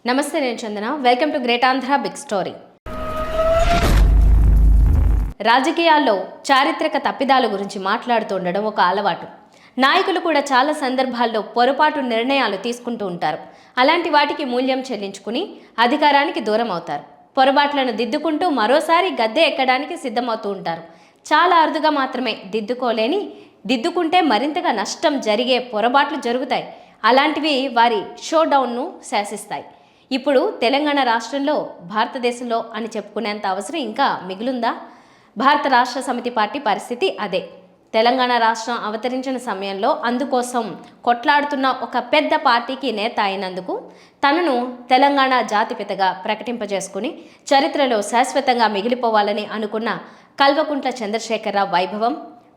నమస్తే, నేను Chandana. Welcome to great Andhra big story. రాజకీయాల్లో చారిత్రక తప్పిదాల గురించి మాట్లాడుతూ ఉండడం ఒక అలవాటు. నాయకులు కూడా చాలా సందర్భాల్లో పొరపాటు నిర్ణయాలు తీసుకుంటూ ఉంటారు. అలాంటి వాటికి మూల్యం చెల్లించుకుని అధికారానికి దూరం అవుతారు. పొరపాట్లను దిద్దుకుంటూ మరోసారి గద్దె ఎక్కడానికి సిద్ధమవుతూ ఉంటారు. చాలా అరుదుగా మాత్రమే దిద్దుకుంటే మరింతగా నష్టం జరిగే పొరపాట్లు జరుగుతాయి. అలాంటివి వారి షో డౌన్ను శాసిస్తాయి. ఇప్పుడు తెలంగాణ రాష్ట్రంలో భారతదేశంలో అని చెప్పుకునేంత అవసరం ఇంకా మిగులుందా? భారత రాష్ట్ర సమితి పార్టీ పరిస్థితి అదే. తెలంగాణ రాష్ట్రం అవతరించిన సమయంలో అందుకోసం కొట్లాడుతున్న ఒక పెద్ద పార్టీకి నేత అయినందుకు తనను తెలంగాణ జాతిపితగా ప్రకటింపజేసుకుని చరిత్రలో శాశ్వతంగా మిగిలిపోవాలని అనుకున్న కల్వకుంట్ల చంద్రశేఖరరావు వైభవం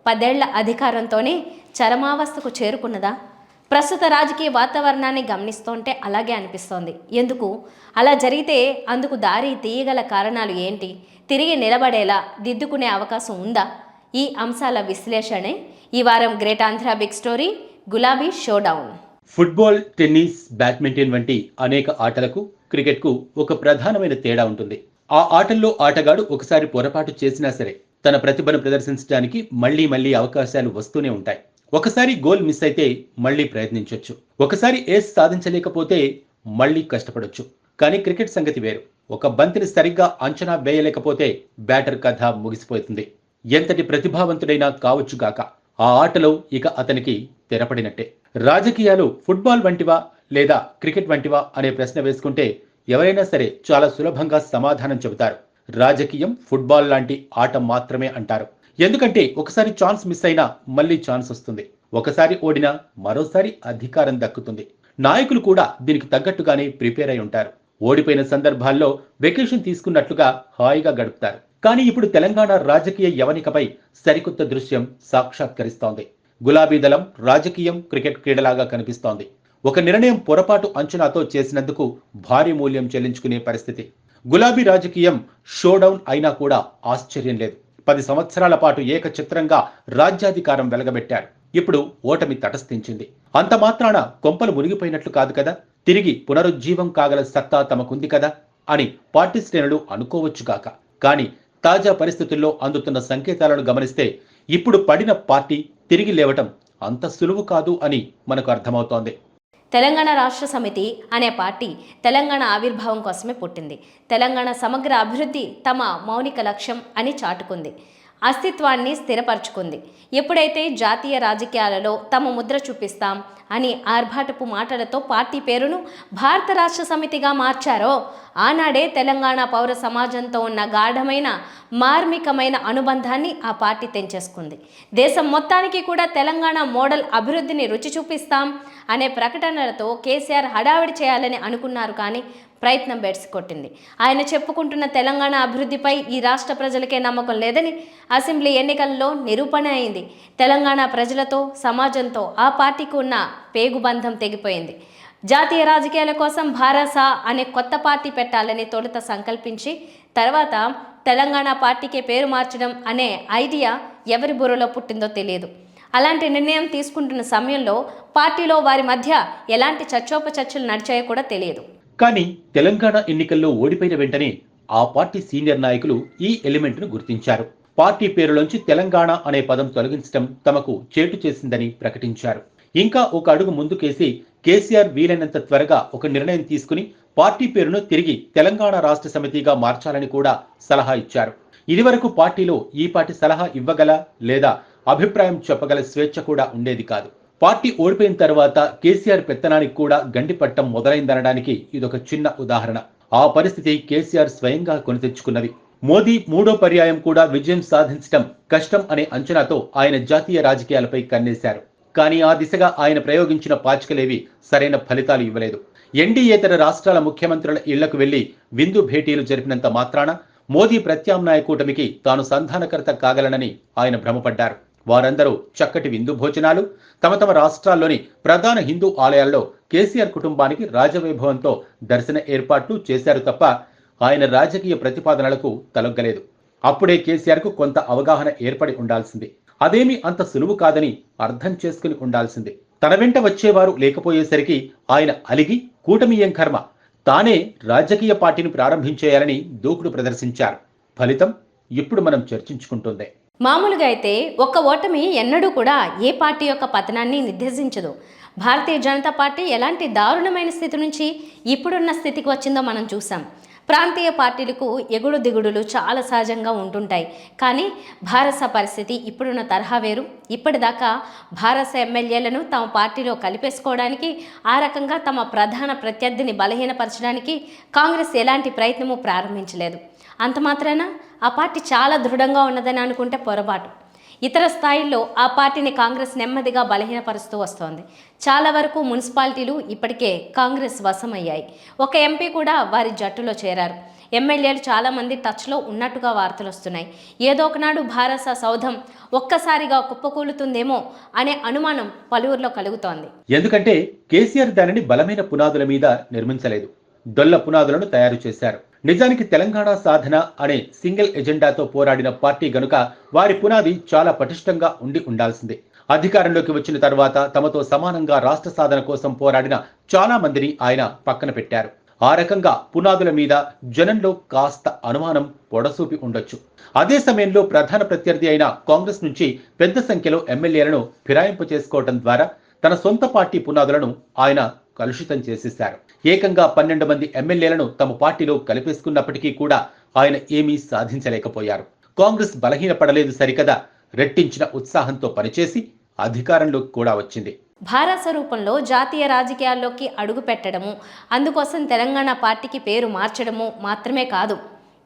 10 ఏళ్ల అధికారంతోనే చరమావస్థకు చేరుకున్నదా? ప్రస్తుత రాజకీయ వాతావరణాన్ని గమనిస్తుంటే అలాగే అనిపిస్తోంది. ఎందుకు అలా జరిగితే అందుకు దారి తీయగల కారణాలు ఏంటి? తిరిగి నిలబడేలా దిద్దుకునే అవకాశం ఉందా? ఈ అంశాల విశ్లేషణే ఈ వారం గ్రేట్ ఆంధ్ర బిగ్ స్టోరీ గులాబీ షోడౌన్. ఫుట్బాల్, టెన్నిస్, బ్యాడ్మింటన్ వంటి అనేక ఆటలకు క్రికెట్కు ఒక ప్రధానమైన తేడా ఉంటుంది. ఆ ఆటల్లో ఆటగాడు ఒకసారి పొరపాటు చేసినా సరే తన ప్రతిభను ప్రదర్శించడానికి మళ్లీ అవకాశాలు వస్తూనే ఉంటాయి. ఒకసారి గోల్ మిస్ అయితే మళ్లీ ప్రయత్నించొచ్చు. ఒకసారి ఏస్ సాధించలేకపోతే మళ్లీ కష్టపడొచ్చు. కానీ క్రికెట్ సంగతి వేరు. ఒక బంతిని సరిగ్గా అంచనా వేయలేకపోతే బ్యాటర్ కథ ముగిసిపోతుంది. ఎంతటి ప్రతిభావంతుడైనా కావచ్చుగాక ఆ ఆటలో ఇక అతనికి తెరపడినట్టే. రాజకీయాలు ఫుట్బాల్ వంటివా లేదా క్రికెట్ వంటివా అనే ప్రశ్న వేసుకుంటే ఎవరైనా సరే చాలా సులభంగా సమాధానం చెబుతారు. రాజకీయం ఫుట్బాల్ లాంటి ఆట మాత్రమే అంటారు. ఎందుకంటే ఒకసారి ఛాన్స్ మిస్ అయినా మళ్ళీ ఛాన్స్ వస్తుంది. ఒకసారి ఓడినా మరోసారి అధికారం దక్కుతుంది. నాయకులు కూడా దీనికి తగ్గట్టుగానే ప్రిపేర్ అయి ఉంటారు. ఓడిపోయిన సందర్భాల్లో వెకేషన్ తీసుకున్నట్లుగా హాయిగా గడుపుతారు. కానీ ఇప్పుడు తెలంగాణ రాజకీయ యవనికపై సరికొత్త దృశ్యం సాక్షాత్కరిస్తోంది. గులాబీ దళం రాజకీయం క్రికెట్ క్రీడలాగా కనిపిస్తోంది. ఒక నిర్ణయం పొరపాటు అంచనాతో చేసినందుకు భారీ మూల్యం చెల్లించుకునే పరిస్థితి. గులాబీ రాజకీయం షోడౌన్ అయినా కూడా ఆశ్చర్యం లేదు. 10 సంవత్సరాల పాటు ఏకఛత్రంగా రాజ్యాధికారం వెలగబెట్టారు. ఇప్పుడు ఓటమి తటస్థించింది. అంత మాత్రాన కొంపలు మునిగిపోయినట్లు కాదు కదా. తిరిగి పునరుజ్జీవం కాగల సత్తా తమకుంది కదా అని పార్టీ శ్రేణులు అనుకోవచ్చుగాక. కానీ తాజా పరిస్థితుల్లో అందుతున్న సంకేతాలను గమనిస్తే ఇప్పుడు పడిన పార్టీ తిరిగి లేవటం అంత సులువు కాదు అని మనకు అర్థమవుతోంది. తెలంగాణ రాష్ట్ర సమితి అనే పార్టీ తెలంగాణ ఆవిర్భావం కోసమే పుట్టింది. తెలంగాణ సమగ్ర అభివృద్ధి తమ మౌలిక లక్ష్యం అని చాటుకుంది. అస్తిత్వాన్ని స్థిరపరచుకుంది. ఎప్పుడైతే జాతీయ రాజకీయాలలో తమ ముద్ర చూపిస్తాం అని ఆర్భాటపు మాటలతో పార్టీ పేరును భారత రాష్ట్ర సమితిగా మార్చారో ఆనాడే తెలంగాణ పౌర సమాజంతో ఉన్న గాఢమైన మార్మికమైన అనుబంధాన్ని ఆ పార్టీ తెంచేసుకుంది. దేశం మొత్తానికి కూడా తెలంగాణ మోడల్ అభివృద్ధిని రుచి చూపిస్తాం అనే ప్రకటనలతో కేసీఆర్ హడావిడి చేయాలని అనుకున్నారు. కానీ ప్రయత్నం బెడిసి కొట్టింది. ఆయన చెప్పుకుంటున్న తెలంగాణ అభివృద్ధిపై ఈ రాష్ట్ర ప్రజలకే నమ్మకం లేదని అసెంబ్లీ ఎన్నికల్లో నిరూపణ అయింది. తెలంగాణ ప్రజలతో సమాజంతో ఆ పార్టీకి ఉన్న పేగుబంధం తెగిపోయింది. జాతీయ రాజకీయాల కోసం భారసా అనే కొత్త పార్టీ పెట్టాలని తొలుత సంకల్పించి తర్వాత తెలంగాణ పార్టీకే పేరు మార్చడం అనే ఐడియా ఎవరి బుర్రలో పుట్టిందో తెలియదు. అలాంటి నిర్ణయం తీసుకుంటున్న సమయంలో పార్టీలో వారి మధ్య ఎలాంటి చర్చోపచర్చలు నడిచాయో కూడా తెలియదు. కానీ తెలంగాణ ఎన్నికల్లో ఓడిపోయిన వెంటనే ఆ పార్టీ సీనియర్ నాయకులు ఈ ఎలిమెంట్ను గుర్తించారు. పార్టీ పేరులోంచి తెలంగాణ అనే పదం తొలగించడం తమకు చేటు చేసిందని ప్రకటించారు. ఇంకా ఒక అడుగు ముందుకేసి కేసీఆర్ వీలైనంత త్వరగా ఒక నిర్ణయం తీసుకుని పార్టీ పేరును తిరిగి తెలంగాణ రాష్ట్ర సమితిగా మార్చాలని కూడా సలహా ఇచ్చారు. ఇదివరకు పార్టీలో ఈ పార్టీ సలహా ఇవ్వగల లేదా అభిప్రాయం చెప్పగల స్వేచ్ఛ కూడా ఉండేది కాదు. పార్టీ ఓడిపోయిన తర్వాత కేసీఆర్ పెత్తనానికి కూడా గండిపట్టం మొదలైందనడానికి ఇదొక చిన్న ఉదాహరణ. ఆ పరిస్థితి కేసీఆర్ స్వయంగా కొని తెచ్చుకున్నది. మోదీ 3వ పర్యాయం కూడా విజయం సాధించడం కష్టం అనే అంచనాతో ఆయన జాతీయ రాజకీయాలపై కన్నేశారు. కానీ ఆ దిశగా ఆయన ప్రయోగించిన పాచికలేవి సరైన ఫలితాలు ఇవ్వలేదు. ఎన్డీయేతర రాష్ట్రాల ముఖ్యమంత్రుల ఇళ్లకు వెళ్లి విందు భేటీలు జరిపినంత మాత్రాన మోదీ ప్రత్యామ్నాయ కూటమికి తాను సంధానకర్త కాగలనని ఆయన భ్రమపడ్డారు. వారందరూ చక్కటి విందు భోజనాలు, తమ రాష్ట్రాల్లోని ప్రధాన హిందూ ఆలయాల్లో కేసీఆర్ కుటుంబానికి రాజవైభవంతో దర్శన ఏర్పాట్లు చేశారు తప్ప ఆయన రాజకీయ ప్రతిపాదనలకు తలొగ్గలేదు. అప్పుడే కేసీఆర్కు కొంత అవగాహన ఏర్పడి ఉండాల్సింది. అదేమీ అంత సులువు కాదని అర్థం చేసుకుని ఉండాల్సింది. తన వెంట వచ్చేవారు లేకపోయేసరికి ఆయన అలిగి కూటమి ఏం కర్మ, తానే రాజకీయ పార్టీని ప్రారంభించేయాలని దూకుడు ప్రదర్శించారు. ఫలితం ఇప్పుడు మనం చర్చించుకుంటుంది. మామూలుగా అయితే ఒక్క ఓటమి ఎన్నడూ కూడా ఏ పార్టీ యొక్క పతనాన్ని నిర్దేశించదు. భారతీయ జనతా పార్టీ ఎలాంటి దారుణమైన స్థితి నుంచి ఇప్పుడున్న స్థితికి వచ్చిందో మనం చూసాం. ప్రాంతీయ పార్టీలకు ఎగుడు దిగుడులు చాలా సహజంగా ఉంటుంటాయి. కానీ భారస పరిస్థితి ఇప్పుడున్న తరహా వేరు. ఇప్పటిదాకా భారస ఎమ్మెల్యేలను తమ పార్టీలో కలిపేసుకోవడానికి, ఆ రకంగా తమ ప్రధాన ప్రత్యర్థిని బలహీనపరచడానికి కాంగ్రెస్ ఎలాంటి ప్రయత్నము ప్రారంభించలేదు. అంత మాత్రాన ఆ పార్టీ చాలా దృఢంగా ఉన్నదని అనుకుంటే పొరపాటు. ఇతర స్థాయిల్లో ఆ పార్టీని కాంగ్రెస్ నెమ్మదిగా బలహీనపరుస్తూ వస్తోంది. చాలా వరకు మున్సిపాలిటీలు ఇప్పటికే కాంగ్రెస్ వశమయ్యాయి. ఒక ఎంపీ కూడా వారి జట్టులో చేరారు. ఎమ్మెల్యేలు చాలామంది టచ్లో ఉన్నట్టుగా వార్తలు వస్తున్నాయి. ఏదో ఒకనాడు భారస సౌధం ఒక్కసారిగా కుప్పకూలుతుందేమో అనే అనుమానం పలువురిలో కలుగుతోంది. ఎందుకంటే కేసీఆర్ దానిని బలమైన పునాదుల మీద నిర్మించలేదు, డొల్ల పునాదులను తయారు చేశారు. నిజానికి తెలంగాణ సాధన అనే సింగిల్ ఎజెండాతో పోరాడిన పార్టీ గనుక వారి పునాది చాలా పటిష్టంగా ఉండాల్సిందే. అధికారంలోకి వచ్చిన తర్వాత తమతో సమానంగా రాష్ట్ర సాధన కోసం పోరాడిన చాలా మందిని ఆయన పక్కన పెట్టారు. ఆ రకంగా పునాదుల మీద జనంలో కాస్త అనుమానం పొడసూపి ఉండొచ్చు. అదే సమయంలో ప్రధాన ప్రత్యర్థి అయిన కాంగ్రెస్ నుంచి పెద్ద సంఖ్యలో ఎమ్మెల్యేలను ఫిరాయింపు చేసుకోవడం ద్వారా తన సొంత పార్టీ పునాదులను ఆయన కలుషితం చేసేశారు. ఏకంగా 12 మంది ఎమ్మెల్యేలను తమ పార్టీలో కలిపేసుకున్నప్పటికీ కూడా ఆయన ఏమీ సాధించలేకపోయారు. కాంగ్రెస్ బలహీనపడలేదు సరికదా, రెట్టించిన ఉత్సాహంతో పనిచేసి అధికారంలోకి కూడా వచ్చింది. భారస రూపంలో జాతీయ రాజకీయాల్లోకి అడుగు పెట్టడము, అందుకోసం తెలంగాణ పార్టీకి పేరు మార్చడము మాత్రమే కాదు,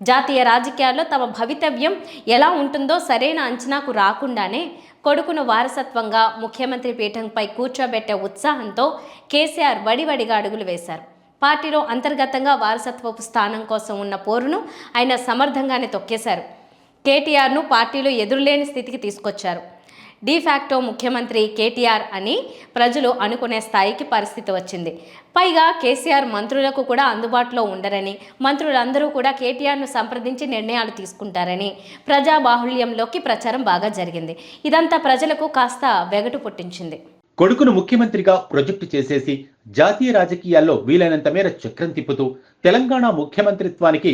జాతీయ రాజకీయాల్లో తమ భవితవ్యం ఎలా ఉంటుందో సరైన అంచనాకు రాకుండానే కొడుకును వారసత్వంగా ముఖ్యమంత్రి పీఠంపై కూర్చోబెట్టే ఉత్సాహంతో కేసీఆర్ వడివడిగా అడుగులు వేశారు. పార్టీలో అంతర్గతంగా వారసత్వపు స్థానం కోసం ఉన్న పోరును ఆయన సమర్థంగానే తొక్కేశారు. కేటీఆర్ను పార్టీలో ఎదురులేని స్థితికి తీసుకొచ్చారు. డిఫాక్టో ముఖ్యమంత్రి కేటీఆర్ అని ప్రజలు అనుకునే స్థాయికి పరిస్థితి వచ్చింది. పైగా కేసీఆర్ మంత్రులకు కూడా అందుబాటులో ఉండరని, మంత్రులందరూ కూడా కేటీఆర్ను సంప్రదించి నిర్ణయాలు తీసుకుంటారని ప్రజాబాహుళ్యంలోకి ప్రచారం బాగా జరిగింది. ఇదంతా ప్రజలకు కాస్త వెగటు పుట్టించింది. కొడుకును ముఖ్యమంత్రిగా ప్రొజెక్టు చేసేసి జాతీయ రాజకీయాల్లో వీలైనంత మేర చక్రం తిప్పుతూ తెలంగాణ ముఖ్యమంత్రిత్వానికి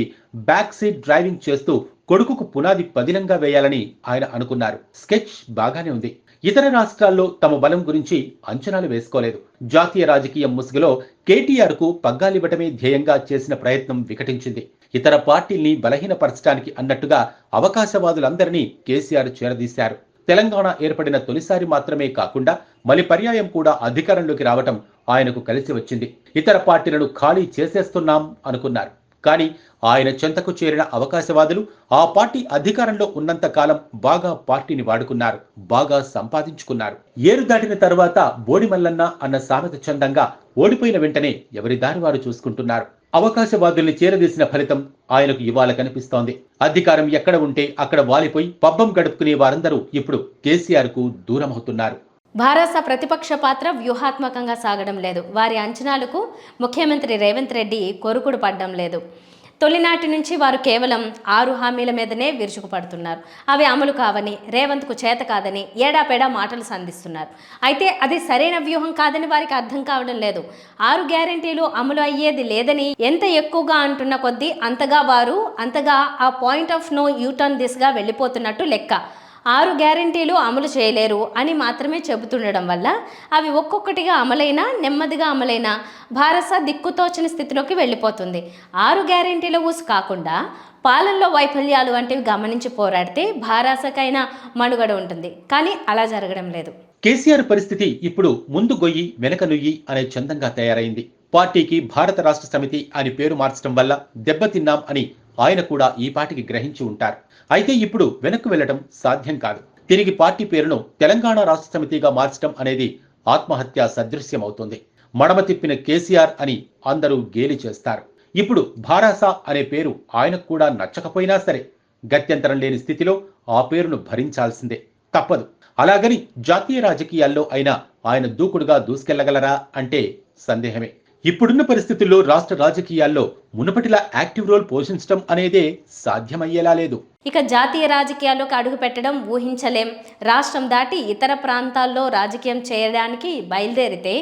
బ్యాక్ సీట్ డ్రైవింగ్ చేస్తూ కొడుకుకు పునాది పదిలంగా వేయాలని ఆయన అనుకున్నారు. స్కెచ్ బాగానే ఉంది. ఇతర రాష్ట్రాల్లో తమ బలం గురించి అంచనాలు వేసుకోలేదు. జాతీయ రాజకీయం ముసుగులో కేటీఆర్ కు పగ్గాలివ్వటమే ధ్యేయంగా చేసిన ప్రయత్నం వికటించింది. ఇతర పార్టీల్ని బలహీనపరచడానికి అన్నట్టుగా అవకాశవాదులందరినీ కేసీఆర్ చేరదీశారు. తెలంగాణ ఏర్పడిన తొలిసారి మాత్రమే కాకుండా మలి పర్యాయం కూడా అధికారంలోకి రావటం ఆయనకు కలిసి వచ్చింది. ఇతర పార్టీలను ఖాళీ చేసేస్తున్నాం అనుకున్నారు. కానీ ఆయన చెంతకు చేరిన అవకాశవాదులు ఆ పార్టీ అధికారంలో ఉన్నంత కాలం బాగా పార్టీని వాడుకున్నారు, బాగా సంపాదించుకున్నారు. ఏరు దాటిన తర్వాత బోడి మల్లన్న అన్న సామెత చందంగా ఓడిపోయిన వెంటనే ఎవరి దారి వారు చూసుకుంటున్నారు. అవకాశవాదుల్ని చేరదీసిన ఫలితం ఆయనకు ఇవాళ కనిపిస్తోంది. అధికారం ఎక్కడ ఉంటే అక్కడ వాలిపోయి పబ్బం గడుపుకునే వారందరూ ఇప్పుడు కేసీఆర్ కు దూరమవుతున్నారు. భారస ప్రతిపక్ష పాత్ర వ్యూహాత్మకంగా సాగడం లేదు. వారి అంచనాలకు ముఖ్యమంత్రి రేవంత్ రెడ్డి కొరుకుడు పడ్డం లేదు. తొలినాటి నుంచి వారు కేవలం 6 హామీల మీదనే విరుచుకుపడుతున్నారు. అవి అమలు కావని, రేవంత్కు చేత కాదని ఏడాపేడా మాటలు సంధిస్తున్నారు. అయితే అది సరైన వ్యూహం కాదని వారికి అర్థం కావడం లేదు. 6 గ్యారెంటీలు అమలు అయ్యేది లేదని ఎంత ఎక్కువగా అంటున్న కొద్దీ అంతగా ఆ పాయింట్ ఆఫ్ నో యూటర్న్ దిశగా వెళ్ళిపోతున్నట్టు లెక్క. 6 గ్యారెంటీలు అమలు చేయలేరు అని మాత్రమే చెబుతుండడం వల్ల అవి ఒక్కొక్కటిగా నెమ్మదిగా అమలైన భారస దిక్కుతోచని స్థితిలోకి వెళ్ళిపోతుంది. 6 గ్యారెంటీల ఊసు కాకుండా పాలనలో వైఫల్యాలు వంటివి గమనించి పోరాడితే భారసకైనా మనుగడ ఉంటుంది. కానీ అలా జరగడం లేదు. కేసీఆర్ పరిస్థితి ఇప్పుడు ముందు గొయ్యి వెనక నుయ్యి అనే చందంగా తయారైంది. పార్టీకి భారత రాష్ట్ర సమితి అని పేరు మార్చడం వల్ల దెబ్బతిన్నాం అని ఆయన కూడా ఈ పార్టీకి గ్రహించి ఉంటారు. అయితే ఇప్పుడు వెనక్కు వెళ్లడం సాధ్యం కాదు. తిరిగి పార్టీ పేరును తెలంగాణ రాష్ట్ర సమితిగా మార్చడం అనేది ఆత్మహత్య సదృశ్యం అవుతుంది. మడమ తిప్పిన కేసీఆర్ అని అందరూ గేలి చేస్తారు. ఇప్పుడు భారాస అనే పేరు ఆయనకు కూడా నచ్చకపోయినా సరే గత్యంతరం లేని స్థితిలో ఆ పేరును భరించాల్సిందే, తప్పదు. అలాగని జాతీయ రాజకీయాల్లో అయినా ఆయన దూకుడుగా దూసుకెళ్లగలరా అంటే సందేహమే. ఇప్పుడున్న పరిస్థితుల్లో రాష్ట్ర రాజకీయాల్లో మునుపటిలా యాక్టివ్ రోల్ పోషించడం అనేదే సాధ్యమయ్యేలా లేదు. ఇక జాతీయ రాజకీయాల్లోకి అడుగు పెట్టడం ఊహించలేం. రాష్ట్రం దాటి ఇతర ప్రాంతాల్లో రాజకీయం చేయడానికి బయలుదేరితే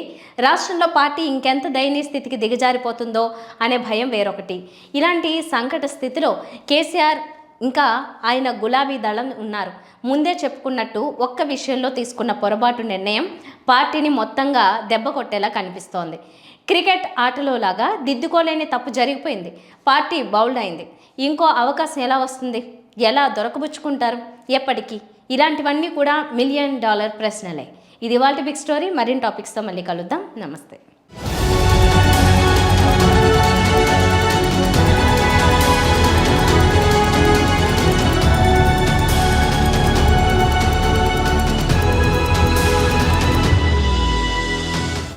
రాష్ట్రంలో పార్టీ ఇంకెంత దయనీయ స్థితికి దిగజారిపోతుందో అనే భయం వేరొకటి. ఇలాంటి సంకట స్థితిలో కేసీఆర్ ఇంకా ఆయన గులాబీ దళం ఉన్నారు. ముందే చెప్పుకున్నట్టు ఒక్క విషయంలో తీసుకున్న పొరపాటు నిర్ణయం పార్టీని మొత్తంగా దెబ్బ కొట్టేలా కనిపిస్తోంది. క్రికెట్ ఆటలో లాగా దిద్దుకోలేని తప్పు జరిగిపోయింది. పార్టీ బౌల్డ్ అయింది. ఇంకో అవకాశం ఎలా వస్తుంది? ఎలా దొరకబుచ్చుకుంటారు? ఎప్పటికీ? ఇలాంటివన్నీ కూడా $1,000,000 ప్రశ్నలే. ఇది ఇవాల్టి బిగ్ స్టోరీ. మరిన్ని టాపిక్స్తో మళ్ళీ కలుద్దాం. నమస్తే.